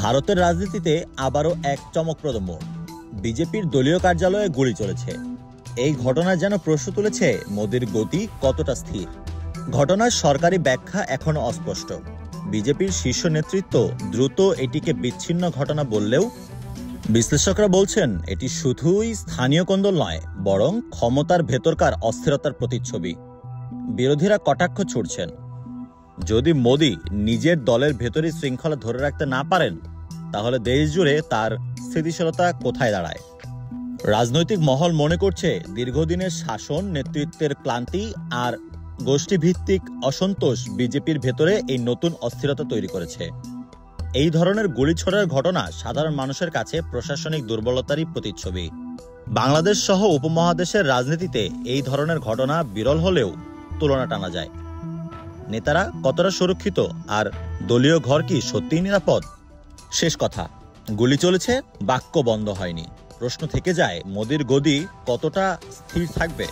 ভারতের রাজনীতিতে আবারও এক চমকপ্রদ মোড়। বিজেপির দলীয় কার্যালয়ে গুলি চলেছে। এই ঘটনা যেন প্রশ্ন তুলেছে মোদির গতি কতটা স্থির। ঘটনার সরকারি ব্যাখ্যা এখনো অস্পষ্ট। বিজেপির শীর্ষ নেতৃত্ব দ্রুত এটিকে বিচ্ছিন্ন ঘটনা বললেও বিশ্লেষকরা বলছেন এটি শুধুই স্থানীয় কোন্দল নয়, বরং ক্ষমতার ভেতরকার অস্থিরতার প্রতিচ্ছবি। বিরোধীরা কটাক্ষ ছুড়ছেন, যদি মোদি নিজের দলের ভেতরে শৃঙ্খলা ধরে রাখতে না পারেন, তাহলে দেশ জুড়ে তার স্থিতিশীলতা কোথায় দাঁড়ায়। রাজনৈতিক মহল মনে করছে দীর্ঘদিনের শাসন, নেতৃত্বের ক্লান্তি আর গোষ্ঠীভিত্তিক অসন্তোষ বিজেপির ভেতরে এই নতুন অস্থিরতা তৈরি করেছে। এই ধরনের গুলি ছোড়ার ঘটনা সাধারণ মানুষের কাছে প্রশাসনিক দুর্বলতারই প্রতিচ্ছবি। বাংলাদেশ সহ উপমহাদেশের রাজনীতিতে এই ধরনের ঘটনা বিরল হলেও তুলনা টানা যায়। নেতারা কতটা সুরক্ষিত আর দলীয় ঘর কি সত্যিই নিরাপদ? শেষ কথা, গুলি চলেছে, বাক্য বন্ধ হয়নি। প্রশ্ন থেকে যায় মোদির গদি কতটা স্থির থাকবে।